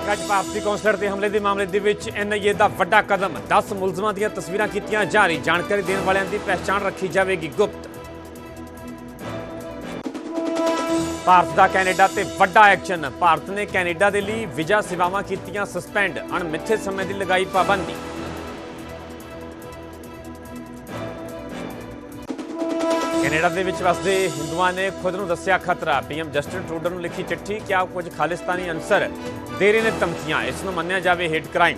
America च भारतीय councillor के हमले के मामले के NIA का वड्डा कदम। 10 मुलजमां दी तस्वीरां कीतियां जारी। जानकारी देने वालों की पहचान रखी जाएगी गुप्त। भारत का कैनेडा ते वड्डा एक्शन। भारत ने कैनेडा के लिए वीजा सेवावां कीतियां सस्पेंड। अणमिथे समय की लगाई पाबंदी। कैनेडा के वसते हिंदुओं ने खुद को दस्या खतरा। PM जस्टिन ट्रूडो को लिखी चिट्ठी। क्या कुछ खालिस्तानी अंसर दे रहे हैं धमकियां। इसनूं मन्निया जाए हेट क्राइम।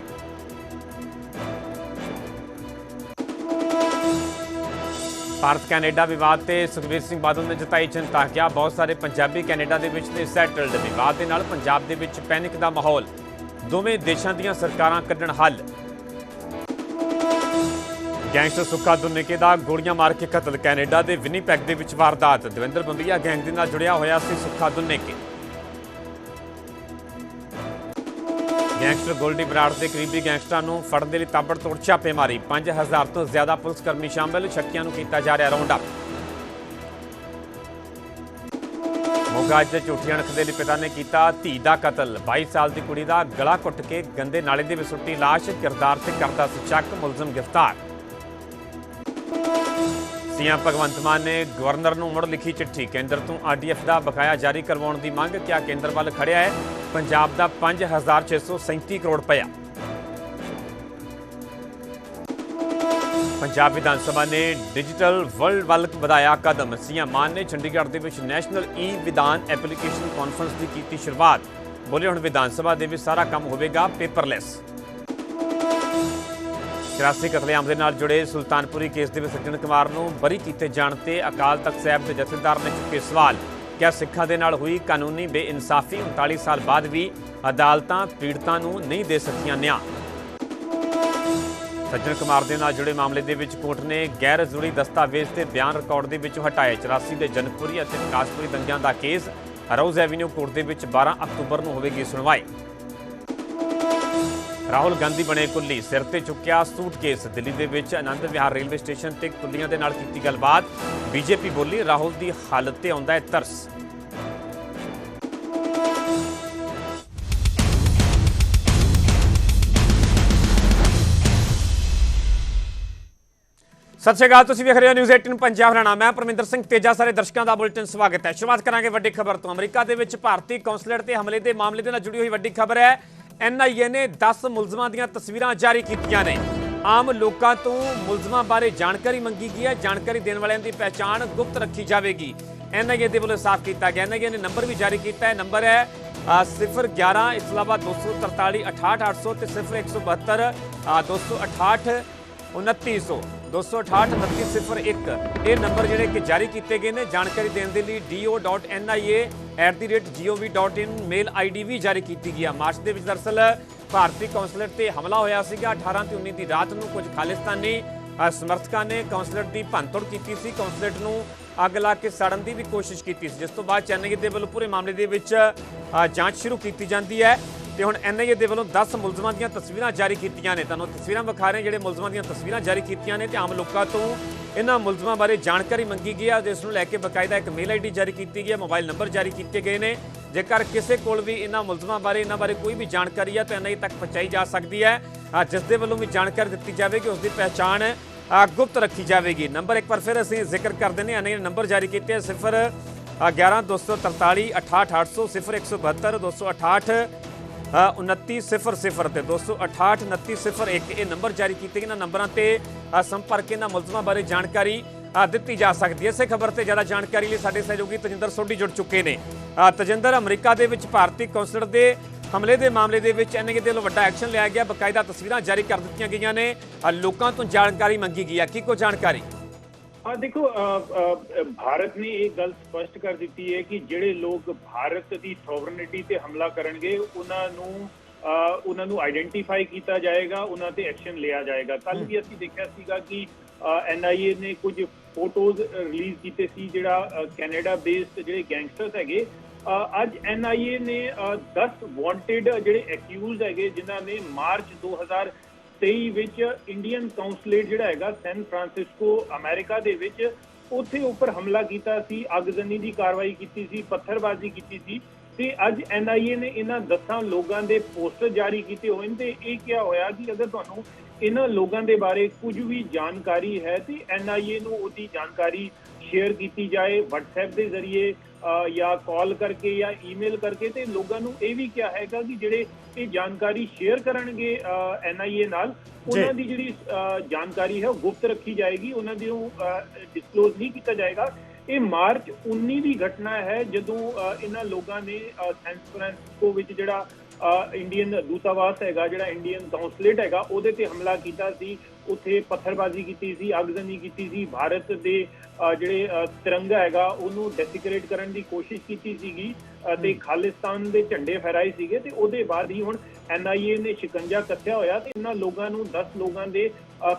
भारत कैनेडा विवाद से सुखबीर सिंह बादल ने जताई चिंता। क्या बहुत सारे पंजाबी कैनेडा के विच सैटल्ड। विवाद के नाल पंजाब के विच पैनिक का माहौल। दोवें देशों दी सरकारां कड्ढण हल। गैंगस्टर सुक्खा दुन्निके का गोलियां मार के कतल। कैनेडा के विनीपैग के विच वारदात। दविंदर बंबिया गैंग के नाल जुड़िया होया सी सुक्खा दुन्निके। गैंगस्टर गोल्डी बराड़ के करीबी गैंगस्टरां नूं फड़न दे लई ताबड़तोड़ छापेमारी। 5000 तो ज्यादा पुलिसकर्मी शामिल। शक्कियां नूं कीता जा रहा राउंड अप। मोगा च झूठी अणख दे लई पिता ने किया धी का कतल। 22 साल की कुड़ी का गला घुट के गंदे नाले दे विच सुट्टी लाश। किरदार से करदा सी शक। मुलजम गिरफ्तार। सीएम भगवंत मान ने गवर्नर नूं मुड़ लिखी चिट्ठी। केंद्र तो RDF का बकाया जारी करवाउण दी मंग। क्या केंद्र वाल खड़िया है पंजाब का 5637 करोड़ रुपया। पंजाब विधानसभा ने डिजिटल वर्ल्ड वल वधाया कदम। सीएम मान ने चंडीगढ़ के विच नैशनल विधान एप्लीकेशन कॉन्फ्रेंस की की शुरुआत। बोले हुण विधानसभा के विच सारा काम होवेगा पेपरलैस। 84 कतलेआम के नाल जुड़े सुल्तानपुरी केस के सज्जन कुमार नूं बरी किए जाने ते अकाल तख्त साहिब के जथेदार ने चुके सवाल। क्या सिखां दे नाल हुई कानूनी बेइंसाफी। 39 साल बाद भी अदालतां पीड़तां नूं नहीं दे सकियां न्याय। सज्जन कुमार के नाल जुड़े मामले के विच कोर्ट ने गैर जरूरी दस्तावेज के बयान रिकॉर्ड के विचों हटाए। 84 के जनकपुरी और विकासपुरी दंगियां का केस। रोज़ एवेन्यू कोर्ट के विच 12 अक्तूबर को होगी सुनवाई। राहुल गांधी बने कुल्ली। सिर ते चुक्या सूटकेस। दिल्ली के विच आनंद विहार रेलवे स्टेशन ते कुल्लियां दे नाल कीती गलबात। बीजेपी बोली राहुल की हालत ते आउंदा है तरस। सत श्री अकाल, तुसीं वेख रहे हो न्यूज़ 18 पंजाब। हरियाणा मैं परमिंदर सिंह तेजा। सारे दर्शकों का बुलेटिन स्वागत है। शुरुआत करांगे वड्डी खबर तो। अमरीका के विच भारतीय कौंसलर ते हमले के मामले के नाल जुड़ी हुई वड्डी खबर है। NIA ने 10 मुलजमां दी तस्वीरां जारी कीतियां ने। आम लोगों तो मुलजमां बारे जानकारी मंगी गई है। जानकारी देने वालों की पहचान गुप्त रखी जाएगी। NIA के वालों साफ किया गया। NIA ने नंबर भी जारी किया है। नंबर है 011 इस अलावा 243 68 800 ते 0172 268 2900 268 2901 ये नंबर जोड़े कि जारी किए गए हैं। जानकारी देने के लिए do.nia@gov.in मेल ID भी जारी की गई है। मार्च के दरअसल भारतीय कौंसलर से हमला होया सीगा। 18 ते 19 की रात को कुछ खालिस्तानी समर्थकों ने कौंसलर की भंनतोड़ की सी। कौंसलर को अग ला के सड़न की भी कोशिश की थी, जिस तो बाद NIA के वालों पूरे मामले के जांच शुरू की जाती है। तो हुण NIA के वालों 10 मुलजमां दी तस्वीरां जारी कीतियां ने। तुहानूं तस्वीरां विखा रहे जिहड़े मुलजमां दी तस्वीरां जारी कीतियां ने। ते आम लोगों तो इन्हां मुलजमां बारे जानकारी मंगी गई है। जिस नूं लैके बकायदा एक मेल ID जारी की गई है। मोबाइल नंबर जारी किए गए हैं। जेकर किसी कोल भी इन्हां मुलजमां बारे इन्हां बारे कोई भी जानकारी है तो NIA तक पहुँचाई जा सकती है। जिस दे वालों भी जानकारी दी जाएगी उसकी पहचान गुप्त रखी जाएगी। नंबर एक बार फिर असीं जिक्र कर दें। NIA ने नंबर जारी किए 011 243 68 800 0172 268 2900 ते 268 2901 ये नंबर जारी किए गए। नंबरों से संपर्क इन्होंने मुलजमां बारे जानकारी दी जा सकती है। इस खबर से ज़्यादा जानकारी लिए साडे सहयोगी तजिंदर सोढी जुड़ चुके हैं। तजिंदर, अमरीका के विच भारतीय कौंसलर के हमले के मामले के NIA के वड्डा एक्शन लिया गया। बकायदा तस्वीरां जारी कर दी गई ने। लोगों तो जानकारी मंगी गई है। की कोई जानकारी? देखो, भारत ने एक गल स्पष्ट कर दी है कि जिहड़े लोग भारत की सॉवरनिटी ते हमला करनगे उन्होंने आइडेंटिफाई किया जाएगा, उन्होंने ते एक्शन लिया जाएगा। कल भी असीं देखिया सीगा कि NIA ने कुछ फोटोज रिलीज कीते सी जिहड़ा कैनेडा बेस्ड जिहड़े गैंगस्टर्स हैगे। अज NIA ने 10 वांटेड जिहड़े एक्यूज हैगे जिन्हां ने मार्च 2023 विच इंडियन काउंसलेट जिहड़ा हैगा सैन फ्रांसिस्को अमेरिका दे विच उत्थे उपर हमला कीता सी, अगजनी दी कार्रवाई कीती सी, पत्थरबाजी कीती सी। ਤੇ ਅੱਜ NIA ਨੇ ਇਹਨਾਂ 10 ਲੋਕਾਂ ਦੇ ਪੋਸਟਰ ਜਾਰੀ ਕੀਤੇ ਹੋਏ ਨੇ ਤੇ ਇਹ ਕਿਹਾ ਹੋਇਆ ਕਿ ਅਗਰ ਤੁਹਾਨੂੰ ਇਹਨਾਂ ਲੋਕਾਂ ਦੇ ਬਾਰੇ ਕੁਝ ਵੀ ਜਾਣਕਾਰੀ ਹੈ ਤੇ NIA ਨੂੰ ਉਹਦੀ ਜਾਣਕਾਰੀ ਸ਼ੇਅਰ ਕੀਤੀ ਜਾਏ WhatsApp ਦੇ ਜ਼ਰੀਏ ਜਾਂ ਕਾਲ ਕਰਕੇ ਜਾਂ ਈਮੇਲ ਕਰਕੇ। ਤੇ ਲੋਕਾਂ ਨੂੰ ਇਹ ਵੀ ਕਿਹਾ ਹੈਗਾ ਕਿ ਜਿਹੜੇ ਇਹ ਜਾਣਕਾਰੀ ਸ਼ੇਅਰ ਕਰਨਗੇ NIA ਨਾਲ, ਉਹਨਾਂ ਦੀ ਜਿਹੜੀ ਜਾਣਕਾਰੀ ਹੈ ਉਹ ਗੁਪਤ ਰੱਖੀ ਜਾਏਗੀ, ਉਹਨਾਂ ਦੀ ਡਿਸਕਲੋਜ਼ ਨਹੀਂ ਕੀਤਾ ਜਾਏਗਾ। ਇਹ ਮਾਰਚ 19 ਦੀ ਘਟਨਾ ਹੈ ਜਦੋਂ ਇਹਨਾਂ ਲੋਕਾਂ ਨੇ ਸੈਨ ਫਰਾਂਸਿਸਕੋ ਵਿੱਚ ਜਿਹੜਾ ਇੰਡੀਅਨ ਦੂਤਾਵਾਸ ਹੈਗਾ, ਜਿਹੜਾ ਇੰਡੀਅਨ ਕਾਉਂਸਲੇਟ ਹੈਗਾ, ਉਹਦੇ ਤੇ ਹਮਲਾ ਕੀਤਾ ਸੀ। ਉੱਥੇ ਪੱਥਰਬਾਜ਼ੀ ਕੀਤੀ ਸੀ, ਅਗਜ਼ਨੀ ਕੀਤੀ ਸੀ, ਭਾਰਤ ਦੇ ਜਿਹੜੇ ਤਿਰੰਗਾ ਹੈਗਾ ਉਹਨੂੰ ਡੈਸੀਕਰੇਟ ਕਰਨ ਦੀ ਕੋਸ਼ਿਸ਼ ਕੀਤੀ ਸੀਗੀ ਤੇ ਖਾਲਿਸਤਾਨ ਦੇ ਝੰਡੇ ਫਹਿਰਾਏ ਸੀਗੇ। ਤੇ ਉਹਦੇ ਬਾਅਦ ਹੀ ਹੁਣ NIA ਨੇ ਸ਼ਿਕੰਜਾ ਕੱਸਿਆ ਹੋਇਆ ਤੇ ਇਹਨਾਂ ਲੋਕਾਂ ਨੂੰ 10 ਲੋਕਾਂ ਦੇ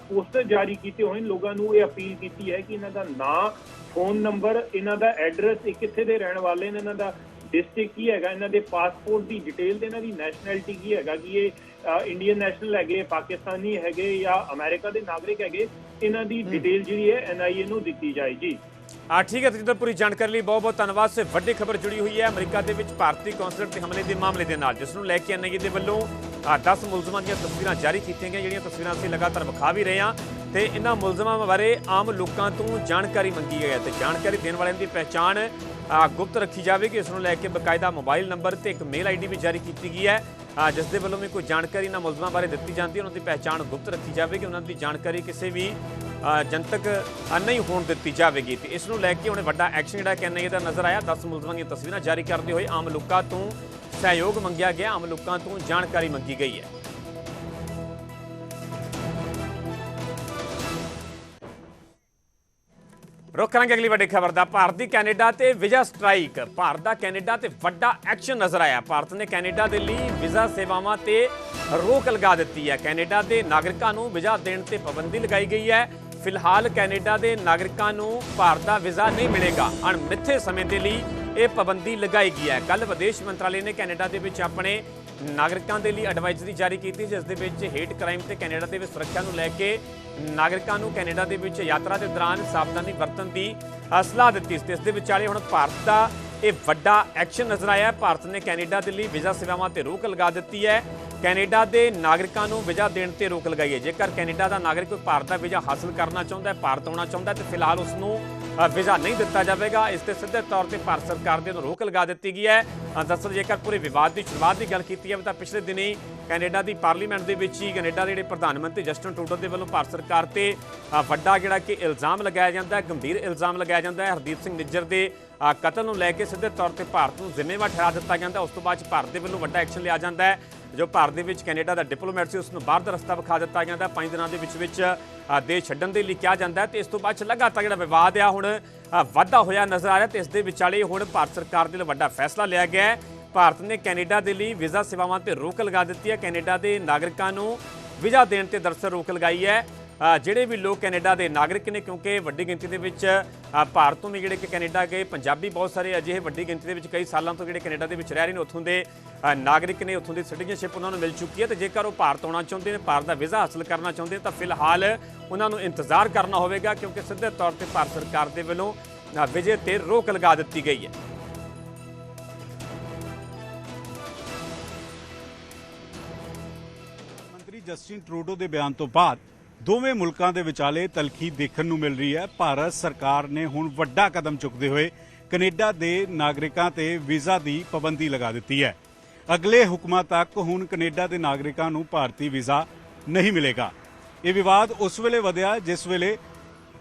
ਪੋਸਟਰ ਜਾਰੀ ਕੀਤੇ ਹੋਏ। ਲੋਕਾਂ ਨੂੰ ਇਹ ਅਪੀਲ ਕੀਤੀ ਹੈ ਕਿ ਇਹਨਾਂ ਦਾ ਨਾਂ, ਫੋਨ ਨੰਬਰ, ਇਹਨਾਂ ਦਾ ਐਡਰੈਸ, ਇਹ ਕਿੱਥੇ ਦੇ ਰਹਿਣ ਵਾਲੇ ਨੇ, ਇਹਨਾਂ ਦਾ ਡਿਸਟ੍ਰਿਕਟ ਕੀ ਹੈਗਾ, ਇਹਨਾਂ ਦੇ ਪਾਸਪੋਰਟ ਦੀ ਡਿਟੇਲ ਤੇ ਇਹਨਾਂ ਦੀ ਨੈਸ਼ਨੈਲਿਟੀ ਕੀ ਹੈਗਾ, ਕਿ ਇਹ ਇੰਡੀਅਨ ਨੈਸ਼ਨਲ ਹੈਗੇ, ਪਾਕਿਸਤਾਨੀ ਹੈਗੇ ਜਾਂ ਅਮਰੀਕਾ ਦੇ ਨਾਗਰਿਕ ਹੈਗੇ, ਇਹਨਾਂ ਦੀ ਡਿਟੇਲ ਜਿਹੜੀ ਹੈ NIA ਨੂੰ ਦਿੱਤੀ ਜਾਏ। ਜੀ ਠੀਕ ਹੈ ਤਜਿੰਦਰ, ਪੂਰੀ ਜਾਣਕਾਰੀ ਲਈ ਬਹੁਤ ਬਹੁਤ ਧੰਨਵਾਦ। ਸੇ ਵੱਡੀ ਖਬਰ ਜੁੜੀ ਹੋਈ ਹੈ ਅਮਰੀਕਾ ਦੇ ਵਿੱਚ ਭਾਰਤੀ ਕੌਂਸਲੇਟ ਤੇ ਹਮਲੇ ਦੇ ਮਾਮਲੇ ਦੇ ਨਾਲ, ਜਿਸ ਨੂੰ ਲੈ ਕੇ NIA ਦੇ ਵੱਲੋਂ 10 ਮੁਲਜ਼ਮਾਂ ਦੀਆਂ ਤਸਵੀਰਾਂ ਜਾਰੀ ਕੀਤੀਆਂ ਗਈਆਂ, ਜਿਹੜੀਆਂ ਤਸਵੀਰਾਂ ਅਸੀਂ ਲਗਾਤਾਰ ਵਿਖਾ ਵੀ ਰਹੇ ਹਾਂ। ਤੇ ਇਹਨਾਂ ਮੁਲਜ਼ਮਾਂ ਬਾਰੇ ਆਮ ਲੋਕਾਂ ਤੋਂ ਜਾਣਕਾਰੀ ਮੰਗੀ ਗਈ ਹੈ ਤੇ ਜਾਣਕਾਰੀ ਦੇਣ ਵਾਲਿਆਂ ਦੀ ਪਹਿਚਾਣ ਗੁਪਤ ਰੱਖੀ ਜਾਵੇਗੀ। ਇਸ ਨੂੰ ਲੈ ਕੇ ਬਕਾਇਦਾ ਮੋਬਾਈਲ ਨੰਬਰ ਤੇ ਇੱਕ ਮੇਲ ID ਵੀ ਜਾਰੀ ਕੀਤੀ ਗਈ ਹੈ, ਜਿਸ ਦੇ ਵੱਲੋਂ ਵੀ ਕੋਈ ਜਾਣਕਾਰੀ ਇਹਨਾਂ ਮੁਲਜ਼ਮਾਂ ਬਾਰੇ ਦਿੱਤੀ ਜਾਂਦੀ ਹੈ, ਉਹਨਾਂ ਦੀ ਪਹਿਚਾਣ ਗੁਪਤ ਰੱਖੀ ਜਾਵੇਗੀ, ਉਹਨਾਂ ਦੀ ਜਾਣਕਾਰੀ ਕਿਸੇ ਵੀ ਜਨਤਕ ਨਹੀਂ ਹੋਣ ਦਿੱਤੀ ਜਾਵੇਗੀ। ਤੇ ਇਸ ਨੂੰ ਲੈ ਕੇ ਹੁਣ ਵੱਡਾ ਐਕਸ਼ਨ ਜਿਹੜਾ NIA ਦਾ ਨਜ਼ਰ ਆਇਆ। 10 ਮੁਲਜ਼ਮਾਂ ਦੀਆਂ ਤਸਵੀਰਾਂ ਜਾਰੀ ਕਰਦੇ ਹੋਏ ਆਮ ਲੋਕਾਂ ਤੋਂ ਸਹਿਯੋਗ ਮੰਗਿਆ ਗਿਆ, ਆਮ ਲੋਕਾਂ ਤੋਂ ਜਾਣਕਾਰੀ ਮੰਗੀ ਗਈ ਹੈ। ਰੁਕ ਕਰਾਂਗੇ ਅਗਲੀ ਵੱਡੀ ਖਬਰ ਦਾ। ਭਾਰਤ ਦੀ ਕੈਨੇਡਾ ਤੇ ਵੀਜ਼ਾ ਸਟ੍ਰਾਈਕ। ਭਾਰਤ ਦਾ ਕੈਨੇਡਾ ਤੇ ਵੱਡਾ ਐਕਸ਼ਨ ਨਜ਼ਰ ਆਇਆ। ਭਾਰਤ ਨੇ ਕੈਨੇਡਾ ਦੇ ਲਈ ਵੀਜ਼ਾ ਸੇਵਾਵਾਂ ਤੇ ਰੋਕ ਲਗਾ ਦਿੱਤੀ ਹੈ। ਕੈਨੇਡਾ ਦੇ ਨਾਗਰਿਕਾਂ ਨੂੰ ਵੀਜ਼ਾ ਦੇਣ ਤੇ ਪਾਬੰਦੀ ਲਗਾਈ ਗਈ ਹੈ। ਫਿਲਹਾਲ ਕੈਨੇਡਾ ਦੇ ਨਾਗਰਿਕਾਂ ਨੂੰ ਭਾਰਤ ਦਾ ਵੀਜ਼ਾ ਨਹੀਂ ਮਿਲੇਗਾ। ਅਣਮਿੱਥੇ ਸਮੇਂ ਦੇ ਲਈ ਇਹ ਪਾਬੰਦੀ ਲਗਾਈ ਗਈ ਹੈ। ਕੱਲ੍ਹ ਵਿਦੇਸ਼ ਮੰਤਰਾਲੇ ਨੇ ਕੈਨੇਡਾ ਦੇ ਵਿੱਚ ਆਪਣੇ ਨਾਗਰਿਕਾਂ ਦੇ ਲਈ ਐਡਵਾਈਜ਼ਰੀ ਜਾਰੀ ਕੀਤੀ, ਜਿਸ ਦੇ ਵਿੱਚ ਹੇਟ ਕ੍ਰਾਈਮ ਤੇ ਕੈਨੇਡਾ ਦੇ ਵਿੱਚ ਸੁਰੱਖਿਆ ਨੂੰ ਲੈ ਕੇ ਨਾਗਰਿਕਾਂ ਨੂੰ ਕੈਨੇਡਾ ਦੇ ਵਿੱਚ ਯਾਤਰਾ ਦੇ ਦੌਰਾਨ ਸਾਵਧਾਨੀ ਵਰਤਣ ਦੀ ਸਲਾਹ ਦਿੱਤੀ ਸੀ। ਇਸ ਦੇ ਵਿਚਾਲੇ ਹੁਣ ਭਾਰਤ ਦਾ ਇਹ ਵੱਡਾ ਐਕਸ਼ਨ ਨਜ਼ਰ ਆਇਆ। ਭਾਰਤ ਨੇ ਕੈਨੇਡਾ ਦੇ ਲਈ ਵੀਜ਼ਾ ਸੇਵਾਵਾਂ ਤੇ ਰੋਕ ਲਗਾ ਦਿੱਤੀ ਹੈ। ਕੈਨੇਡਾ ਦੇ ਨਾਗਰਿਕਾਂ ਨੂੰ ਵੀਜ਼ਾ ਦੇਣ ਤੇ ਰੋਕ ਲਗਾਈ ਹੈ। ਜੇਕਰ ਕੈਨੇਡਾ ਦਾ ਨਾਗਰਿਕ ਕੋਈ ਭਾਰਤ ਦਾ ਵੀਜ਼ਾ ਹਾਸਲ ਕਰਨਾ ਚਾਹੁੰਦਾ ਹੈ, ਭਾਰਤ ਆਉਣਾ ਚਾਹੁੰਦਾ ਹੈ, ਤੇ ਫਿਲਹਾਲ ਉਸ ਨੂੰ ਵੀਜ਼ਾ ਨਹੀਂ ਦਿੱਤਾ ਜਾਵੇਗਾ। ਇਸ ਤੇ ਸਿੱਧੇ ਤੌਰ ਤੇ ਭਾਰਤ ਸਰਕਾਰ ਦੇ ਨੂੰ ਰੋਕ ਲਗਾ ਦਿੱਤੀ ਗਈ ਹੈ। ਦਰਅਸਲ ਜੇਕਰ ਪੂਰੇ ਵਿਵਾਦ ਦੀ ਸ਼ੁਰੂਆਤ ਦੀ ਗੱਲ ਕੀਤੀ ਜਾਵੇ ਤਾਂ ਪਿਛਲੇ ਦਿਨੀ ਕੈਨੇਡਾ ਦੀ ਪਾਰਲੀਮੈਂਟ ਦੇ ਵਿੱਚ ਹੀ ਕੈਨੇਡਾ ਦੇ ਜਿਹੜੇ ਪ੍ਰਧਾਨ ਮੰਤਰੀ ਜਸਟਿਨ ਟਰੂਡੋ ਦੇ ਵੱਲੋਂ ਭਾਰਤ ਸਰਕਾਰ ਤੇ ਵੱਡਾ ਜਿਹੜਾ ਕਿ ਇਲਜ਼ਾਮ ਲਗਾਇਆ ਜਾਂਦਾ ਹੈ, ਗੰਭੀਰ ਇਲਜ਼ਾਮ ਲਗਾਇਆ ਜਾਂਦਾ ਹੈ। ਹਰਦੀਪ ਸਿੰਘ ਨਿੱਜਰ ਦੇ ਕਤਲ ਨੂੰ ਲੈ ਕੇ ਸਿੱਧੇ ਤੌਰ ਤੇ ਭਾਰਤ ਨੂੰ ਜ਼ਿੰਮੇਵਾਰ ਠਹਿਰਾ ਦਿੱਤਾ ਜਾਂਦਾ। ਉਸ ਤੋਂ ਬਾਅਦ ਭਾਰਤ ਦੇ ਵੱਲੋਂ ਵੱਡਾ ਐਕਸ਼ਨ ਲਿਆ ਜਾਂਦਾ ਹੈ। ਜੋ ਭਾਰਤ ਦੇ ਵਿੱਚ ਕੈਨੇਡਾ ਦਾ ਡਿਪਲੋਮੈਟ ਸੀ, ਉਸ ਨੂੰ ਬਾਹਰ ਦਾ ਰਸਤਾ ਵਿਖਾ ਦਿੱਤਾ ਜਾਂਦਾ। 5 ਦਿਨਾਂ ਦੇ ਵਿੱਚ ਦੇਸ਼ ਛੱਡਣ ਦੇ ਲਈ ਕਿਹਾ ਜਾਂਦਾ ਹੈ। ਤੇ ਇਸ ਤੋਂ ਬਾਅਦ ਲਗਾਤਾਰ ਜਿਹੜਾ ਵਿਵਾਦ ਆ ਹੁਣ ਵਾਧਾ ਹੋਇਆ ਨਜ਼ਰ ਆ ਰਿਹਾ। ਤੇ ਇਸ ਦੇ ਵਿਚਾਲੇ ਹੁਣ ਭਾਰਤ ਸਰਕਾਰ ਦੇ ਲਈ ਵੱਡਾ ਫੈਸਲਾ ਲਿਆ ਗਿਆ ਹੈ। ਭਾਰਤ ਨੇ ਕੈਨੇਡਾ ਦੇ ਲਈ ਵੀਜ਼ਾ ਸੇਵਾਵਾਂ ਤੇ ਰੋਕ ਲਗਾ ਦਿੱਤੀ ਹੈ। ਕੈਨੇਡਾ ਦੇ ਨਾਗਰਿਕਾਂ ਨੂੰ ਵੀਜ਼ਾ ਦੇਣ ਤੇ ਦਰਅਸਲ ਰੋਕ ਲਗਾਈ ਹੈ। ਜਿਹੜੇ ਵੀ ਲੋਕ ਕੈਨੇਡਾ ਦੇ ਨਾਗਰਿਕ ਨੇ, ਕਿਉਂਕਿ ਵੱਡੀ ਗਿਣਤੀ ਦੇ ਵਿੱਚ ਭਾਰਤ ਤੋਂ ਵੀ ਜਿਹੜੇ ਕਿ ਕੈਨੇਡਾ ਗਏ ਪੰਜਾਬੀ ਬਹੁਤ ਸਾਰੇ ਅਜਿਹੇ ਵੱਡੀ ਗਿਣਤੀ ਦੇ ਵਿੱਚ ਕਈ ਸਾਲਾਂ ਤੋਂ ਜਿਹੜੇ ਕੈਨੇਡਾ ਦੇ ਵਿੱਚ ਰਹਿ ਰਹੇ ਨੇ, ਉੱਥੋਂ ਦੇ ਨਾਗਰਿਕ ਨੇ, ਉੱਥੋਂ ਦੀ ਸਿਟੀਜ਼ਨਸ਼ਿਪ ਉਹਨਾਂ ਨੂੰ ਮਿਲ ਚੁੱਕੀ ਹੈ। ਤੇ ਜੇਕਰ ਉਹ ਭਾਰਤ ਆਉਣਾ ਚਾਹੁੰਦੇ ਨੇ, ਭਾਰਤ ਦਾ ਵੀਜ਼ਾ ਹਾਸਲ ਕਰਨਾ ਚਾਹੁੰਦੇ ਨੇ, ਤਾਂ ਫਿਲਹਾਲ ਉਹਨਾਂ ਨੂੰ ਇੰਤਜ਼ਾਰ ਕਰਨਾ ਹੋਵੇਗਾ, ਕਿਉਂਕਿ ਸਿੱਧੇ ਤੌਰ ਤੇ ਭਾਰਤ ਸਰਕਾਰ ਦੇ ਵੱਲੋਂ ਵੀਜ਼ੇ ਤੇ ਰੋਕ ਲਗਾ ਦਿੱਤੀ ਗਈ ਹੈ। ਮੰਤਰੀ ਜਸਟਿਨ ਟਰੂਡੋ ਦੇ ਬਿਆਨ ਤੋਂ ਬਾਅਦ ਦੋਵੇਂ ਮੁਲਕਾਂ ਦੇ ਵਿਚਾਲੇ ਤਲਖੀ ਦੇਖਣ ਨੂੰ ਮਿਲ ਰਹੀ ਹੈ। ਭਾਰਤ ਸਰਕਾਰ ਨੇ ਹੁਣ ਵੱਡਾ ਕਦਮ ਚੁੱਕਦੇ ਹੋਏ ਕੈਨੇਡਾ ਦੇ ਨਾਗਰਿਕਾਂ ਤੇ ਵੀਜ਼ਾ ਦੀ ਪਾਬੰਦੀ ਲਗਾ ਦਿੱਤੀ ਹੈ। ਅਗਲੇ ਹੁਕਮਾਂ ਤੱਕ ਹੁਣ ਕੈਨੇਡਾ ਦੇ ਨਾਗਰਿਕਾਂ ਨੂੰ ਭਾਰਤੀ ਵੀਜ਼ਾ ਨਹੀਂ ਮਿਲੇਗਾ। ਇਹ ਵਿਵਾਦ ਉਸ ਵੇਲੇ ਵਧਿਆ ਜਿਸ ਵੇਲੇ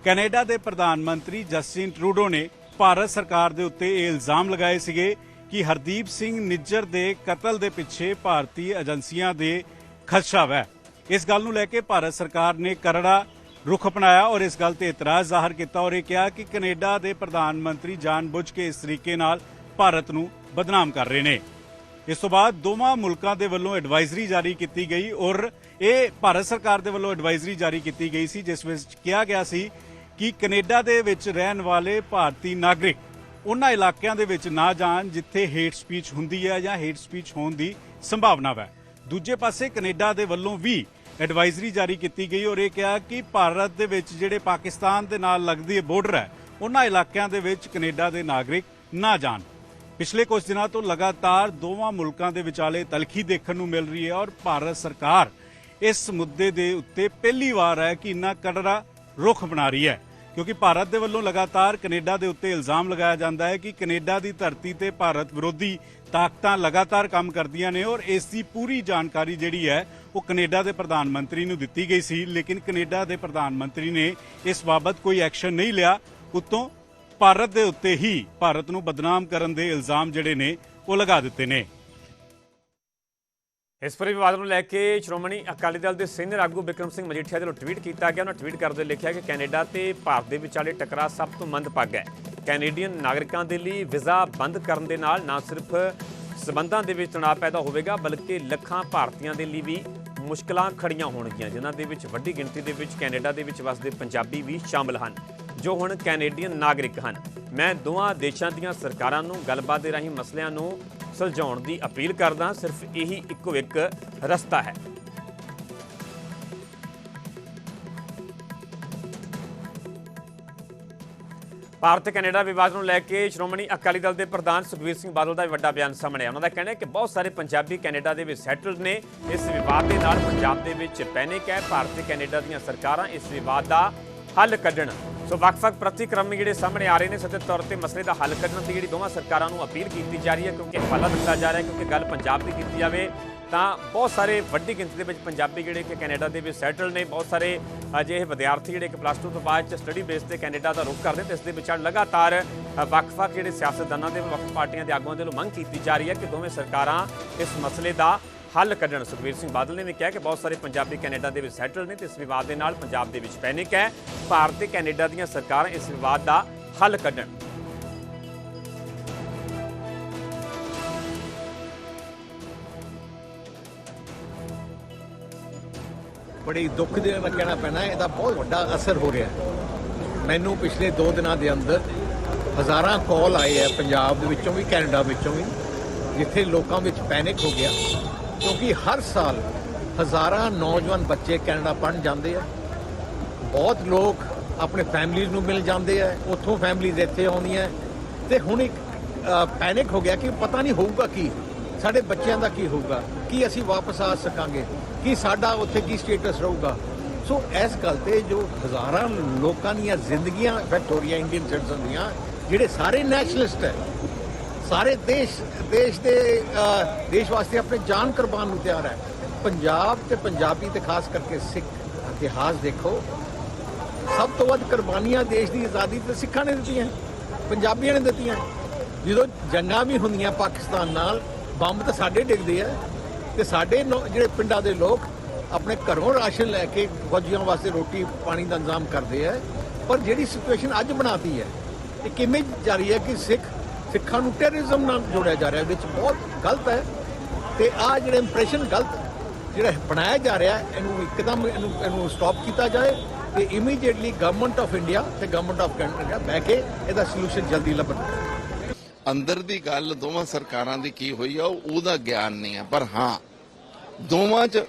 ਕੈਨੇਡਾ ਦੇ ਪ੍ਰਧਾਨ ਮੰਤਰੀ ਜਸਟਿਨ ਟਰੂਡੋ ਨੇ ਭਾਰਤ ਸਰਕਾਰ ਦੇ ਉੱਤੇ ਇਹ ਇਲਜ਼ਾਮ ਲਗਾਏ ਸੀਗੇ ਕਿ ਹਰਦੀਪ ਸਿੰਘ ਨਿੱਜਰ ਦੇ ਕਤਲ ਦੇ ਪਿੱਛੇ ਭਾਰਤੀ ਏਜੰਸੀਆਂ ਦੇ ਖਦਸ਼ਾ ਹੈ। ਇਸ ਗੱਲ ਨੂੰ ਲੈ ਕੇ ਭਾਰਤ ਸਰਕਾਰ ਨੇ ਕਰੜਾ ਰੁਖ ਅਪਣਾਇਆ ਔਰ ਇਸ ਗੱਲ ਤੇ ਇਤਰਾਜ਼ ਜ਼ਾਹਰ ਕੀਤਾ ਔਰ ਇਹ ਕਿਹਾ ਕਿ ਕੈਨੇਡਾ ਦੇ ਪ੍ਰਧਾਨ ਮੰਤਰੀ ਜਾਣਬੁੱਝ ਕੇ ਇਸ ਤਰੀਕੇ ਨਾਲ ਭਾਰਤ ਨੂੰ ਬਦਨਾਮ ਕਰ ਰਹੇ ਨੇ। ਇਸ ਤੋਂ ਬਾਅਦ ਦੋਵਾਂ ਮੁਲਕਾਂ ਦੇ ਵੱਲੋਂ ਐਡਵਾਈਜ਼ਰੀ ਜਾਰੀ ਕੀਤੀ ਗਈ ਔਰ ਇਹ ਭਾਰਤ ਸਰਕਾਰ ਦੇ ਵੱਲੋਂ ਐਡਵਾਈਜ਼ਰੀ ਜਾਰੀ ਕੀਤੀ ਗਈ ਸੀ, ਜਿਸ ਵਿੱਚ ਕਿਹਾ ਗਿਆ ਸੀ ਕਿ ਕੈਨੇਡਾ ਦੇ ਵਿੱਚ ਰਹਿਣ ਵਾਲੇ ਭਾਰਤੀ ਨਾਗਰਿਕ ਉਹਨਾਂ ਇਲਾਕਿਆਂ ਦੇ ਵਿੱਚ ਨਾ ਜਾਣ ਜਿੱਥੇ ਹੇਟ ਸਪੀਚ ਹੁੰਦੀ ਹੈ ਜਾਂ ਹੇਟ ਸਪੀਚ ਹੋਣ ਦੀ ਸੰਭਾਵਨਾ ਹੈ। ਦੂਜੇ ਪਾਸੇ ਕੈਨੇਡਾ ਦੇ ਵੱਲੋਂ ਵੀ ਐਡਵਾਈਜ਼ਰੀ ਜਾਰੀ ਕੀਤੀ ਗਈ ਔਰ ਇਹ ਕਿਹਾ ਕਿ ਭਾਰਤ ਦੇ ਵਿੱਚ ਜਿਹੜੇ ਪਾਕਿਸਤਾਨ ਦੇ ਨਾਲ ਲੱਗਦੀ ਬਾਰਡਰ ਹੈ ਉਹਨਾਂ ਇਲਾਕਿਆਂ ਦੇ ਵਿੱਚ ਕੈਨੇਡਾ ਦੇ ਨਾਗਰਿਕ ਨਾ ਜਾਣ। ਪਿਛਲੇ ਕੁਝ ਦਿਨਾਂ ਤੋਂ ਲਗਾਤਾਰ ਦੋਵਾਂ ਮੁਲਕਾਂ ਦੇ ਵਿਚਾਲੇ ਤਲਖੀ ਦੇਖਣ ਨੂੰ ਮਿਲ ਰਹੀ ਹੈ ਔਰ ਭਾਰਤ ਸਰਕਾਰ ਇਸ ਮੁੱਦੇ ਦੇ ਉੱਤੇ ਪਹਿਲੀ ਵਾਰ ਹੈ ਕਿ ਇੰਨਾ ਕੜਰਾ ਰੁਖ ਬਣਾ ਰਹੀ ਹੈ, ਕਿਉਂਕਿ ਭਾਰਤ ਦੇ ਵੱਲੋਂ ਲਗਾਤਾਰ ਕੈਨੇਡਾ ਦੇ ਉੱਤੇ ਇਲਜ਼ਾਮ ਲਗਾਇਆ ਜਾਂਦਾ ਹੈ ਕਿ ਕੈਨੇਡਾ ਦੀ ਧਰਤੀ ਤੇ ਭਾਰਤ ਵਿਰੋਧੀ ਤਾਕਤਾਂ ਲਗਾਤਾਰ ਕੰਮ ਕਰਦੀਆਂ ਨੇ ਔਰ ਇਸ ਦੀ ਪੂਰੀ ਜਾਣਕਾਰੀ ਜਿਹੜੀ ਹੈ ਉਹ ਕੈਨੇਡਾ ਦੇ ਪ੍ਰਧਾਨ ਮੰਤਰੀ ਨੂੰ ਦਿੱਤੀ ਗਈ ਸੀ, ਲੇਕਿਨ ਕੈਨੇਡਾ ਦੇ ਪ੍ਰਧਾਨ ਮੰਤਰੀ ਨੇ ਇਸ ਬਾਬਤ ਕੋਈ ਐਕਸ਼ਨ ਨਹੀਂ ਲਿਆ। ਉੱਤੋਂ ਭਾਰਤ ਦੇ ਉੱਤੇ ਹੀ ਭਾਰਤ ਨੂੰ ਬਦਨਾਮ ਕਰਨ ਦੇ ਇਲਜ਼ਾਮ ਜਿਹੜੇ ਨੇ ਉਹ ਲਗਾ ਦਿੱਤੇ ਨੇ। ਇਸ ਪੂਰੇ ਵਿਵਾਦ ਨੂੰ ਲੈ ਕੇ ਸ਼੍ਰੋਮਣੀ ਅਕਾਲੀ ਦਲ ਦੇ ਸੀਨੀਅਰ ਆਗੂ ਬਿਕਰਮ ਸਿੰਘ ਮਜੀਠੀਆ ਦੇ ਵੱਲੋਂ ਟਵੀਟ ਕੀਤਾ ਗਿਆ। ਉਹਨਾਂ ਟਵੀਟ ਕਰਦੇ ਲਿਖਿਆ ਕਿ ਕੈਨੇਡਾ ਤੇ ਭਾਰਤ ਦੇ ਵਿਚਾਲੇ ਟਕਰਾਅ ਸਭ ਤੋਂ ਮੰਦਭਾਗਾ ਹੈ। ਕੈਨੇਡੀਅਨ ਨਾਗਰਿਕਾਂ ਦੇ ਲਈ ਵੀਜ਼ਾ ਬੰਦ ਕਰਨ ਦੇ ਨਾਲ ਨਾ ਸਿਰਫ ਸਬੰਧਾਂ ਦੇ ਵਿੱਚ ਤਣਾਅ ਪੈਦਾ ਹੋਵੇਗਾ, ਬਲਕਿ ਲੱਖਾਂ ਭਾਰਤੀਆਂ ਦੇ ਲਈ ਵੀ ਮੁਸ਼ਕਲਾਂ ਖੜੀਆਂ ਹੋਣਗੀਆਂ, ਜਿਨ੍ਹਾਂ ਦੇ ਵਿੱਚ ਵੱਡੀ ਗਿਣਤੀ ਦੇ ਵਿੱਚ ਕੈਨੇਡਾ ਦੇ ਵਿੱਚ ਵਸਦੇ ਪੰਜਾਬੀ ਵੀ ਸ਼ਾਮਲ ਹਨ, ਜੋ ਹੁਣ ਕੈਨੇਡੀਅਨ ਨਾਗਰਿਕ ਹਨ। ਮੈਂ ਦੋਵਾਂ ਦੇਸ਼ਾਂ ਦੀਆਂ ਸਰਕਾਰਾਂ ਨੂੰ ਗੱਲਬਾਤ ਦੇ ਰਾਹੀਂ ਮਸਲਿਆਂ ਨੂੰ ਸੁਲਝਾਉਣ ਦੀ ਅਪੀਲ ਕਰਦਾ। ਸਿਰਫ ਇਹੀ ਇੱਕੋ ਇੱਕ ਰਸਤਾ ਹੈ। ਭਾਰਤ ਤੇ ਕੈਨੇਡਾ ਵਿਵਾਦ ਨੂੰ ਲੈ ਕੇ ਸ਼੍ਰੋਮਣੀ ਅਕਾਲੀ ਦਲ ਦੇ ਪ੍ਰਧਾਨ ਸੁਖਬੀਰ ਸਿੰਘ ਬਾਦਲ ਦਾ ਵੱਡਾ ਬਿਆਨ ਸਾਹਮਣੇ ਆਇਆ। ਉਹਨਾਂ ਦਾ ਕਹਿਣਾ ਹੈ ਕਿ ਬਹੁਤ ਸਾਰੇ ਪੰਜਾਬੀ ਕੈਨੇਡਾ ਦੇ ਵਿੱਚ ਸੈਟਲਡ ਨੇ। ਇਸ ਵਿਵਾਦ ਦੇ ਨਾਲ ਪੰਜਾਬ ਦੇ ਵਿੱਚ ਪੈਨਿਕ ਹੈ। ਭਾਰਤ ਤੇ ਕੈਨੇਡਾ ਦੀਆਂ ਸਰਕਾਰਾਂ ਇਸ ਵਿਵਾਦ ਦਾ ਹੱਲ ਕੱਢਣ। ਸੋ ਵੱਖ-ਵੱਖ ਪ੍ਰਤੀਕਰਮ ਜਿਹੜੇ ਸਾਹਮਣੇ ਆ ਰਹੇ ਨੇ, ਸਿੱਧੇ ਤੌਰ ਤੇ ਮਸਲੇ ਦਾ ਹੱਲ ਕੱਢਣ ਦੀ ਜਿਹੜੀ ਦੋਵਾਂ ਸਰਕਾਰਾਂ ਨੂੰ ਅਪੀਲ ਕੀਤੀ ਜਾ ਰਹੀ ਹੈ, ਕਿਉਂਕਿ ਹਵਾਲਾ ਦਿੱਤਾ ਜਾ ਰਿਹਾ ਹੈ। ਕਿਉਂਕਿ ਗੱਲ ਪੰਜਾਬ ਦੀ ਕੀਤੀ ਜਾਵੇ ਤਾਂ ਬਹੁਤ ਸਾਰੇ ਵੱਡੀ ਗਿਣਤੀ ਦੇ ਵਿੱਚ ਪੰਜਾਬੀ ਜਿਹੜੇ ਕਿ ਕੈਨੇਡਾ ਦੇ ਵਿੱਚ ਸੈਟਲ ਨੇ। ਬਹੁਤ ਸਾਰੇ ਅਜਿਹੇ ਵਿਦਿਆਰਥੀ ਜਿਹੜੇ ਕਿ +2 ਤੋਂ ਬਾਅਦ ਸਟੱਡੀ ਬੇਸ ਤੇ ਕੈਨੇਡਾ ਦਾ ਰੁਖ ਕਰਦੇ ਤੇ ਇਸ ਦੇ ਵਿਚਾਰ ਲਗਾਤਾਰ ਵੱਖ-ਵੱਖ ਜਿਹੜੇ ਸਿਆਸਤਦਾਨਾਂ ਦੇ ਵੱਖ ਪਾਰਟੀਆਂ ਦੇ ਆਗੂਆਂ ਦੇ ਵੱਲੋਂ ਮੰਗ ਕੀਤੀ ਜਾ ਰਹੀ ਹੈ ਕਿ ਦੋਵੇਂ ਸਰਕਾਰਾਂ ਇਸ ਮਸਲੇ ਦਾ ਹੱਲ ਕੱਢਣ। ਸੁਖਬੀਰ ਸਿੰਘ ਬਾਦਲ ਨੇ ਵੀ ਕਿਹਾ ਕਿ ਬਹੁਤ ਸਾਰੇ ਪੰਜਾਬੀ ਕੈਨੇਡਾ ਦੇ ਵਿੱਚ ਸੈਟਲ ਨੇ ਤੇ ਇਸ ਵਿਵਾਦ ਦੇ ਨਾਲ ਪੰਜਾਬ ਦੇ ਵਿੱਚ ਪੈਨਿਕ ਹੈ। ਭਾਰਤ ਤੇ ਕੈਨੇਡਾ ਦੀਆਂ ਸਰਕਾਰਾਂ ਇਸ ਵਿਵਾਦ ਦਾ ਹੱਲ ਕੱਢਣ। ਬੜੀ ਦੁੱਖ ਦੇ ਨਾਲ ਕਹਿਣਾ ਪੈਣਾ, ਇਹਦਾ ਬਹੁਤ ਵੱਡਾ ਅਸਰ ਹੋ ਰਿਹਾ। ਮੈਨੂੰ ਪਿਛਲੇ 2 ਦਿਨਾਂ ਦੇ ਅੰਦਰ ਹਜ਼ਾਰਾਂ ਕਾਲ ਆਏ ਹੈ ਪੰਜਾਬ ਦੇ ਵਿੱਚੋਂ ਵੀ ਕੈਨੇਡਾ ਵਿੱਚੋਂ ਵੀ, ਜਿੱਥੇ ਲੋਕਾਂ ਵਿੱਚ ਪੈਨਿਕ ਹੋ ਗਿਆ, ਕਿਉਂਕਿ ਹਰ ਸਾਲ ਹਜ਼ਾਰਾਂ ਨੌਜਵਾਨ ਬੱਚੇ ਕੈਨੇਡਾ ਪੜ੍ਹਨ ਜਾਂਦੇ ਆ। ਬਹੁਤ ਲੋਕ ਆਪਣੇ ਫੈਮਲੀਜ਼ ਨੂੰ ਮਿਲ ਜਾਂਦੇ ਆ, ਉੱਥੋਂ ਫੈਮਲੀਜ਼ ਇੱਥੇ ਆਉਂਦੀਆਂ ਤੇ ਹੁਣ ਇੱਕ ਪੈਨਿਕ ਹੋ ਗਿਆ ਕਿ ਪਤਾ ਨਹੀਂ ਹੋਊਗਾ ਕੀ, ਸਾਡੇ ਬੱਚਿਆਂ ਦਾ ਕੀ ਹੋਊਗਾ, ਕੀ ਅਸੀਂ ਵਾਪਸ ਆ ਸਕਾਂਗੇ, ਕੀ ਸਾਡਾ ਉੱਥੇ ਕੀ ਸਟੇਟਸ ਰਹੂਗਾ। ਸੋ ਇਸ ਗੱਲ ਤੇ ਜੋ ਹਜ਼ਾਰਾਂ ਲੋਕਾਂ ਦੀਆਂ ਜ਼ਿੰਦਗੀਆਂ ਇਫੈਕਟ ਹੋ ਰਹੀਆਂ, ਇੰਡੀਅਨ ਸਿਟੀਜ਼ਨ ਦੀਆਂ, ਜਿਹੜੇ ਸਾਰੇ ਨੈਸ਼ਨਲਿਸਟ ਹੈ, ਸਾਰੇ ਦੇਸ਼ ਵਾਸਤੇ ਆਪਣੀ ਜਾਨ ਕੁਰਬਾਨ ਨੂੰ ਤਿਆਰ ਹੈ। ਪੰਜਾਬ ਤੇ ਪੰਜਾਬੀ ਤੇ ਖਾਸ ਕਰਕੇ ਸਿੱਖ ਇਤਿਹਾਸ ਦੇਖੋ, ਸਭ ਤੋਂ ਵੱਧ ਕੁਰਬਾਨੀਆਂ ਦੇਸ਼ ਦੀ ਆਜ਼ਾਦੀ ਤੇ ਸਿੱਖਾਂ ਨੇ ਦਿੱਤੀਆਂ, ਪੰਜਾਬੀਆਂ ਨੇ ਦਿੱਤੀਆਂ। ਜਦੋਂ ਜੰਗਾਂ ਵੀ ਹੁੰਦੀਆਂ ਪਾਕਿਸਤਾਨ ਨਾਲ, ਬੰਬ ਤਾਂ ਸਾਡੇ ਡਿੱਗਦੇ ਆ ਤੇ ਸਾਡੇ ਜਿਹੜੇ ਪਿੰਡਾਂ ਦੇ ਲੋਕ ਆਪਣੇ ਘਰੋਂ ਰਾਸ਼ਨ ਲੈ ਕੇ ਫੌਜੀਆਂ ਵਾਸਤੇ ਰੋਟੀ ਪਾਣੀ ਦਾ ਇੰਤਜ਼ਾਮ ਕਰਦੇ ਆ। ਪਰ ਜਿਹੜੀ ਸਿਚੁਏਸ਼ਨ ਅੱਜ ਬਣਾਤੀ ਹੈ, ਇਹ ਕਿਵੇਂ ਜਾਰੀ ਹੈ ਕਿ ਸਿੱਖਾਂ ਨੂੰ ਟੈਰਰਿਜ਼ਮ ਨਾਲ ਜੋੜਿਆ ਜਾ ਰਿਹਾ, ਵਿੱਚ ਬਹੁਤ ਗਲਤ ਹੈ। ਤੇ ਆ ਜਿਹੜੇ ਇੰਪ੍ਰੈਸ਼ਨ ਗਲਤ ਜਿਹੜਾ ਬਣਾਇਆ ਜਾ ਰਿਹਾ, ਇਹਨੂੰ ਇੱਕਦਮ ਇਹਨੂੰ ਸਟਾਪ ਕੀਤਾ ਜਾਏ ਤੇ ਇਮੀਡੀਏਟਲੀ ਗਵਰਨਮੈਂਟ ਆਫ ਇੰਡੀਆ ਤੇ ਗਵਰਨਮੈਂਟ ਆਫ ਕੈਨੇਡਾ ਬਹਿ ਕੇ ਇਹਦਾ ਸੋਲੂਸ਼ਨ ਜਲਦੀ ਲੱਭਣ। ਅੰਦਰ ਦੀ ਗੱਲ ਦੋਵਾਂ ਸਰਕਾਰਾਂ ਦੀ ਕੀ ਹੋਈ ਆ ਉਹਦਾ ਗਿਆਨ ਨਹੀਂ ਹੈ, ਪਰ ਹਾਂ ਦੋਵਾਂ 'ਚ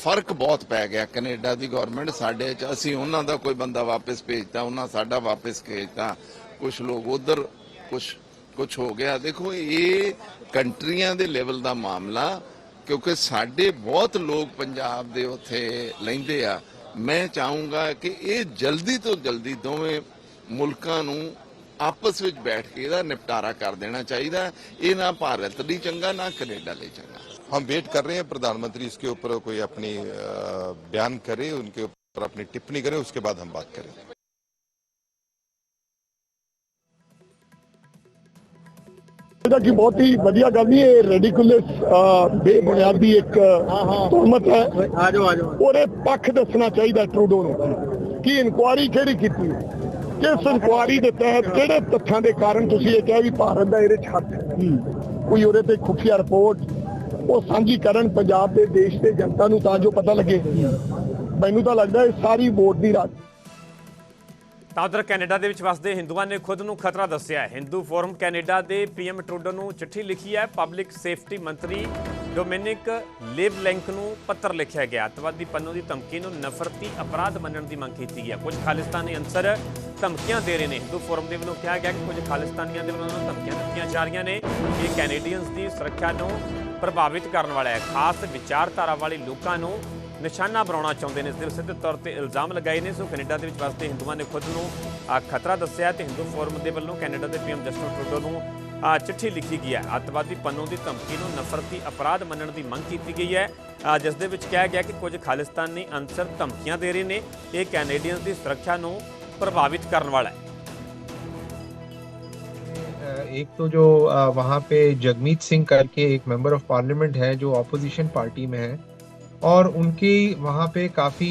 ਫਰਕ ਬਹੁਤ ਪੈ ਗਿਆ। ਕੈਨੇਡਾ ਦੀ ਗਵਰਨਮੈਂਟ ਸਾਡੇ 'ਚ, ਅਸੀਂ ਉਹਨਾਂ ਦਾ ਕੋਈ ਬੰਦਾ ਵਾਪਸ ਭੇਜਤਾ, ਉਹਨਾਂ ਸਾਡਾ ਵਾਪਸ ਭੇਜਤਾ, ਕੁਝ ਲੋਕ ਉਧਰ ਕੁਝ ਹੋ ਗਿਆ। ਦੇਖੋ ਇਹ ਕੰਟਰੀਆਂ ਦੇ ਲੈਵਲ ਦਾ ਮਾਮਲਾ, ਕਿਉਂਕਿ ਸਾਡੇ ਬਹੁਤ ਲੋਕ ਪੰਜਾਬ ਦੇ ਉੱਥੇ ਲੈਂਦੇ ਆ। ਮੈਂ ਚਾਹੂੰਗਾ ਕਿ ਇਹ ਜਲਦੀ ਤੋਂ ਜਲਦੀ ਦੋਵੇਂ ਮੁਲਕਾਂ ਨੂੰ ਆਪਸ ਵਿੱਚ बैठ के ਇਹਦਾ निपटारा कर देना चाहिए। ये ना भारत ਲਈ चंगा ना कनेडा ਲਈ चंगा। हम वेट कर रहे हैं प्रधानमंत्री इसके ऊपर कोई अपनी बयान करे, उनके ऊपर अपनी टिप्पणी करे, उसके बाद हम बात करें। कि बहुत ही बढ़िया गल नहीं है, रेडिकुलस बेबुनियादी एक तुहमत है। और पक्ष दसना चाहिए ट्रूडो कि इंक्वायरी किहड़ी कीती, किस इंक्वायरी के तहत किहड़े तथ्यां दे कारण तुसीं ये कहा भी भारत दा इहदे च हत्थ है, कोई उहदे ते खुफिया रिपोर्ट वो सांझी करन पंजाब दे देश ते जनता नूं तां जो पता लगे। मैनूं तां लगदा है सारी वोट दी राज ਤਾਂ ਉਧਰ ਕੈਨੇਡਾ ਦੇ ਵਿੱਚ ਵਸਦੇ ਹਿੰਦੂਆਂ ਨੇ ਖੁਦ ਨੂੰ ਖਤਰਾ ਦੱਸਿਆ ਹੈ। ਹਿੰਦੂ ਫੋਰਮ ਕੈਨੇਡਾ ਦੇ ਪੀਐਮ ਟਰੂਡੋ ਨੂੰ ਚਿੱਠੀ ਲਿਖੀ ਹੈ। ਪਬਲਿਕ ਸੇਫਟੀ ਮੰਤਰੀ ਡੋਮਿਨਿਕ ਲਿਵਲੈਂਕ ਨੂੰ ਪੱਤਰ ਲਿਖਿਆ ਗਿਆ। ਅੱਤਵਾਦੀ ਪੰਨੂ ਦੀ ਧਮਕੀ ਨੂੰ ਨਫ਼ਰਤੀ ਅਪਰਾਧ ਮੰਨਣ ਦੀ ਮੰਗ ਕੀਤੀ ਗਈ ਹੈ। ਕੁਝ ਖਾਲਿਸਤਾਨੀ ਅਨਸਰ ਧਮਕੀਆਂ ਦੇ ਰਹੇ ਨੇ। ਹਿੰਦੂ ਫੋਰਮ ਦੇ ਵੱਲੋਂ ਕਿਹਾ ਗਿਆ ਕਿ ਕੁਝ ਖਾਲਿਸਤਾਨੀਆਂ ਦੇ ਵੱਲੋਂ ਧਮਕੀਆਂ ਦਿੱਤੀਆਂ ਜਾ ਰਹੀਆਂ ਨੇ। ਇਹ ਕੈਨੇਡੀਅਨਸ ਦੀ ਸੁਰੱਖਿਆ ਨੂੰ ਪ੍ਰਭਾਵਿਤ ਕਰਨ ਵਾਲਾ ਹੈ। ਖਾਸ ਵਿਚਾਰਧਾਰਾ ਵਾਲੇ ਲੋਕਾਂ ਨੂੰ ਨਿਸ਼ਾਨਾ ਬਣਾਉਣਾ ਚਾਹੁੰਦੇ ਨੇ। ਇਸ ਦੇ ਸਿੱਧੇ ਤੌਰ ਤੇ ਇਲਜ਼ਾਮ ਲਗਾਏ ਨੇ। ਸੋ ਕੈਨੇਡਾ ਦੇ ਵਿੱਚ ਵਸਦੇ ਹਿੰਦੂਆਂ ਨੇ ਖੁਦ ਨੂੰ ਖਤਰਾ ਦੱਸਿਆ ਤੇ ਹਿੰਦੂ ਫੋਰਮ ਦੇ ਵੱਲੋਂ ਕੈਨੇਡਾ ਦੇ ਪੀਐਮ ਜਸਟਿਨ ਟਰੂਡੋ ਨੂੰ ਚਿੱਠੀ ਲਿਖੀ ਗਈ ਹੈ। ਅੱਤਵਾਦੀ ਪੰਨੂ ਦੀ ਧਮਕੀ ਨੂੰ ਨਫ਼ਰਤੀ ਅਪਰਾਧ ਮੰਨਣ ਦੀ ਮੰਗ ਕੀਤੀ ਗਈ ਹੈ, ਜਿਸ ਦੇ ਵਿੱਚ ਕਿਹਾ ਗਿਆ ਕਿ ਕੁਝ ਖਾਲਿਸਤਾਨੀ ਅਨਸਰ ਧਮਕੀਆਂ ਦੇ ਰਹੇ ਨੇ। ਇਹ ਕੈਨੇਡੀਅਨਸ ਦੀ ਸੁਰੱਖਿਆ ਨੂੰ ਪ੍ਰਭਾवित ਕਰਨ ਵਾਲਾ है। एक तो जो वहाँ पे जगमीत सिंह करके एक मेंबर ऑफ पार्लियामेंट है जो ऑपोजिशन पार्टी में है, और उनकी वहाँ पे काफ़ी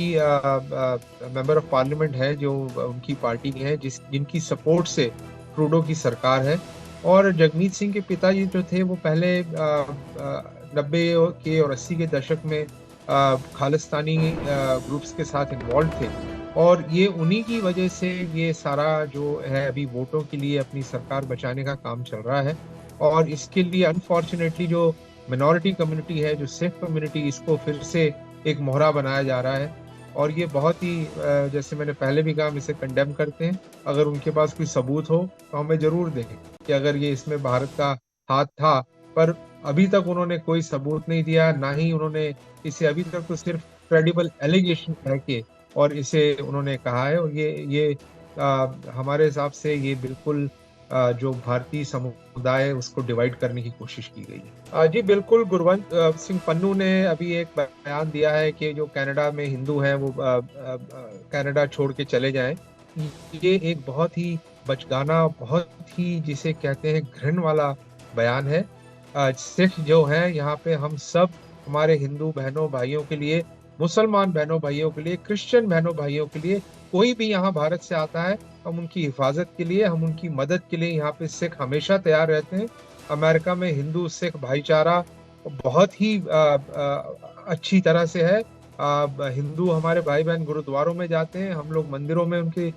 मेंबर ऑफ पार्लियामेंट है जो उनकी पार्टी के हैं जिनकी सपोर्ट से ट्रूडो की सरकार है। और जगमीत सिंह के पिताजी जो थे वो पहले 90 के और 80 के दशक में खालिस्तानी ग्रुप्स के साथ इन्वॉल्व थे, और ये उन्हीं की वजह से ये सारा जो है अभी वोटों के लिए अपनी सरकार बचाने का काम चल रहा है। और इसके लिए अनफॉर्चुनेटली जो मिनॉरिटी कम्युनिटी है, जो सिख कम्युनिटी, इसको फिर से एक मोहरा बनाया जा रहा है। और ये बहुत ही जैसे मैंने पहले भी कहा, हम इसे कंडेम करते हैं। अगर उनके पास कोई सबूत हो तो हमें जरूर दें कि अगर ये इसमें भारत का हाथ था, पर अभी तक उन्होंने कोई सबूत नहीं दिया, ना ही उन्होंने इसे अभी तक तो सिर्फ क्रेडिबल एलिगेशन कह के और इसे उन्होंने कहा है। और ये हमारे हिसाब से ये बिल्कुल जो भारतीय समुदाय उसको डिवाइड करने की कोशिश की गई है। जी बिल्कुल, गुरवंत सिंह पन्नू ने अभी एक बयान दिया है कि जो कनाडा में हिंदू हैं वो कनाडा छोड़ के चले जाएं। ये एक बहुत ही बचगाना, बहुत ही जिसे कहते हैं घृण वाला बयान है। सिख जो है यहाँ पे हम सब, हमारे हिंदू बहनों भाइयों के लिए, मुसलमान बहनों भाइयों के लिए, क्रिश्चियन बहनों भाइयों के लिए, कोई भी यहाँ भारत से आता है, हम उनकी हिफाजत के लिए, हम उनकी मदद के लिए यहाँ पे सिख हमेशा तैयार रहते हैं। अमेरिका में हिंदू सिख भाईचारा बहुत ही अच्छी तरह से है। हिंदू हमारे भाई बहन गुरुद्वारों में जाते हैं, हम लोग मंदिरों में उनके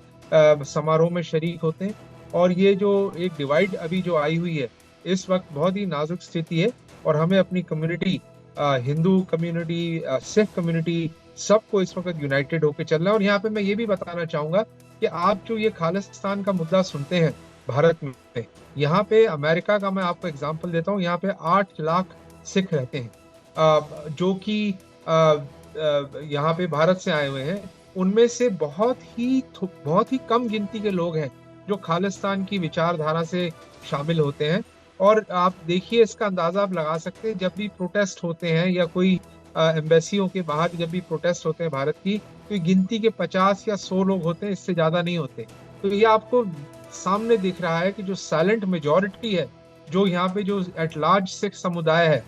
समारोह में शरीक होते हैं। और ये जो एक डिवाइड अभी जो आई हुई है, इस वक्त बहुत ही नाजुक स्थिति है, और हमें अपनी community, Hindu community, Sikh community, सबको इस वक्त यूनाइटेड होकर चलना है। और यहाँ पे मैं ये भी बताना चाहूंगा कि आप जो ये खालिस्तान का मुद्दा सुनते हैं भारत में, यहाँ पे अमेरिका का मैं आपको एग्जांपल देता हूँ। यहाँ पे 8 लाख सिख रहते हैं जो कि यहाँ पे भारत से आए हुए हैं। उनमें से बहुत ही कम गिनती के लोग हैं जो खालिस्तान की विचारधारा से शामिल होते हैं। और आप देखिए, इसका अंदाजा आप लगा सकते हैं, जब भी प्रोटेस्ट होते हैं या कोई एम्बेसियों के बाहर जब भी प्रोटेस्ट होते हैं भारत की, तो गिनती के 50 या 100 लोग होते हैं, इससे ज्यादा नहीं होते। तो ये आपको सामने दिख रहा है कि जो साइलेंट मेजॉरिटी है, जो यहाँ पे जो एट लार्ज सिख समुदाय है,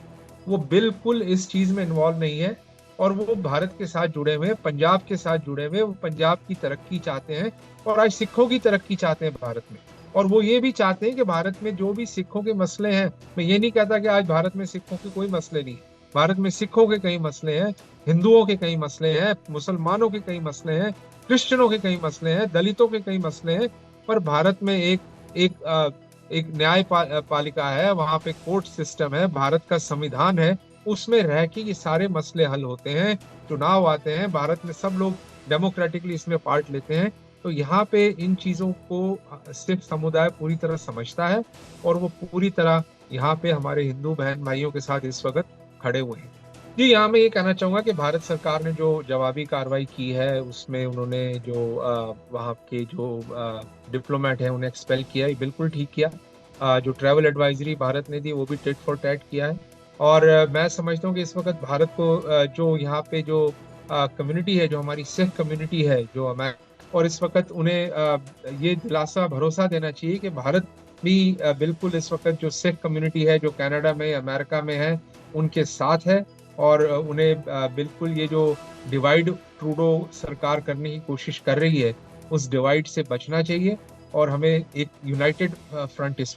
वो बिल्कुल इस चीज में इन्वॉल्व नहीं है। और वो भारत के साथ जुड़े हुए हैं, पंजाब के साथ जुड़े हुए, वो पंजाब की तरक्की चाहते हैं, और आज सिखों की तरक्की चाहते हैं भारत में। और वो ये भी चाहते हैं कि भारत में जो भी सिखों के मसले हैं, मैं ये नहीं कहता कि आज भारत में सिखों के कोई मसले नहीं है, भारत में सिखों के कई मसले हैं, हिंदुओं के कई मसले हैं, मुसलमानों के कई मसले हैं, क्रिश्चियनों के कई मसले हैं, दलितों के कई मसले हैं। पर भारत में एक न्याय पालिका है, वहाँ पे कोर्ट सिस्टम है, भारत का संविधान है, उसमें रह के ये सारे मसले हल होते हैं। चुनाव आते हैं, भारत में सब लोग डेमोक्रेटिकली इसमें पार्ट लेते हैं। तो यहाँ पे इन चीजों को सिख समुदाय पूरी तरह समझता है, और वो पूरी तरह यहाँ पे हमारे हिंदू बहन भाइयों के साथ इस वक्त खड़े हुए हैं। जी, यहाँ मैं ये कहना चाहूंगा कि भारत सरकार ने जो जवाबी कार्रवाई की है, उसमें उन्होंने जो वहाँ के जो डिप्लोमेट हैं उन्हें एक्सपेल किया, ये बिल्कुल ठीक किया। जो ट्रैवल एडवाइजरी भारत ने दी, वो भी टिट फॉर टैट किया है। और मैं समझता हूँ कि इस वक्त भारत को जो यहाँ पे जो कम्युनिटी है, जो हमारी सिख कम्युनिटी है, जो और इस वक्त उन्हें ये दिलासा भरोसा देना चाहिए कि भारत भी बिल्कुल इस वक्त जो सिख कम्युनिटी है, जो कनाडा में, अमेरिका में है, उनके साथ है। और उन्हें बिल्कुल ये जो डिवाइड ट्रूडो सरकार करने की कोशिश कर रही है, उस डिवाइड से बचना चाहिए, और हमें एक यूनाइटेड फ्रंट इस